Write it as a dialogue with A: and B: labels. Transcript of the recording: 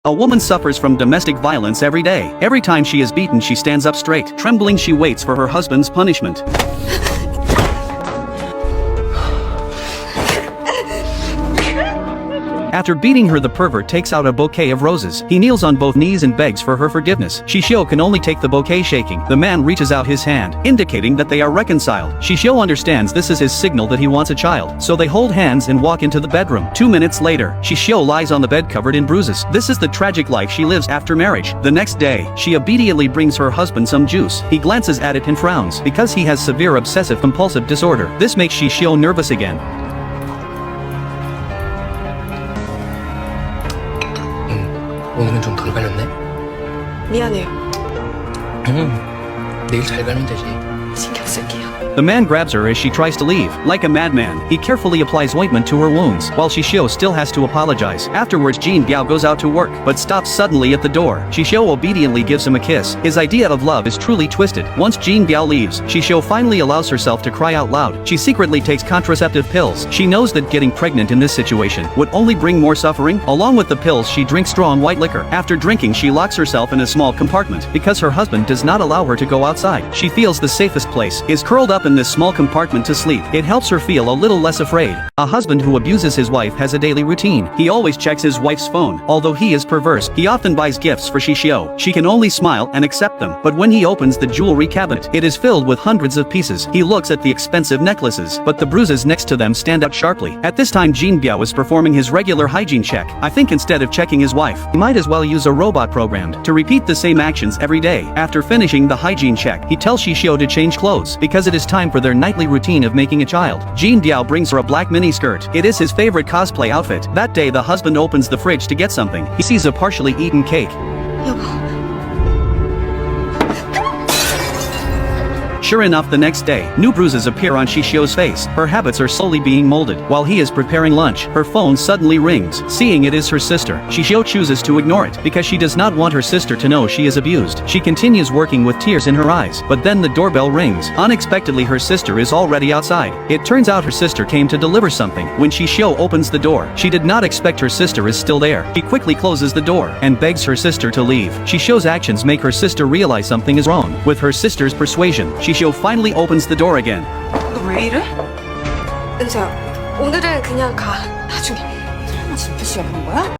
A: A woman suffers from domestic violence every day. Every time she is beaten, she stands up straight. Trembling, she waits for her husband's punishment. After beating her, the pervert takes out a bouquet of roses. He kneels on both knees and begs for her forgiveness. Shishio can only take the bouquet shaking. The man reaches out his hand, indicating that they are reconciled. Shishio understands this is his signal that he wants a child, so they hold hands and walk into the bedroom. 2 minutes later, Shishio lies on the bed covered in bruises. This is the tragic life she lives after marriage. The next day, she obediently brings her husband some juice. He glances at it and frowns, because he has severe obsessive-compulsive disorder. This makes Shishio nervous again.
B: 오늘은 좀 덜 갈렸네?
C: 미안해요.
B: 내일 잘 갈면 되지.
C: 신경 쓸게요.
A: The man grabs her as she tries to leave. Like a madman, he carefully applies ointment to her wounds, while Shishio still has to apologize. Afterwards, Jin Biao goes out to work, but stops suddenly at the door. Shishio obediently gives him a kiss. His idea of love is truly twisted. Once Jin Biao leaves, Shishio finally allows herself to cry out loud. She secretly takes contraceptive pills. She knows that getting pregnant in this situation would only bring more suffering. Along with the pills, she drinks strong white liquor. After drinking, she locks herself in a small compartment. Because her husband does not allow her to go outside, she feels the safest place is curled up in this small compartment to sleep. It helps her feel a little less afraid. A husband who abuses his wife has a daily routine. He always checks his wife's phone. Although he is perverse, he often buys gifts for Shishio. She can only smile and accept them. But when he opens the jewelry cabinet, it is filled with hundreds of pieces. He looks at the expensive necklaces, but the bruises next to them stand out sharply. At this time, Jin Biao is performing his regular hygiene check. I think instead of checking his wife, he might as well use a robot programmed to repeat the same actions every day. After finishing the hygiene check, he tells Shishio to change clothes, because it is time for their nightly routine of making a child. Jin Biao brings her a black mini skirt. It is his favorite cosplay outfit. That day, the husband opens the fridge to get something. He sees a partially eaten cake.
C: 여보.
A: Sure enough, the next day, new bruises appear on Shishio's face. Her habits are slowly being molded. While he is preparing lunch, her phone suddenly rings. Seeing it is her sister, Shishio chooses to ignore it, because she does not want her sister to know she is abused. She continues working with tears in her eyes, but then the doorbell rings. Unexpectedly, her sister is already outside. It turns out her sister came to deliver something. When Shishio opens the door, she did not expect her sister is still there. She quickly closes the door, and begs her sister to leave. Shishio's actions make her sister realize something is wrong. With her sister's persuasion, Shishio finally opens the door again.
C: 너 왜 이래? 은서야, 오늘은 그냥 가. 나중에. 설마 진표 씨가 그런 거야?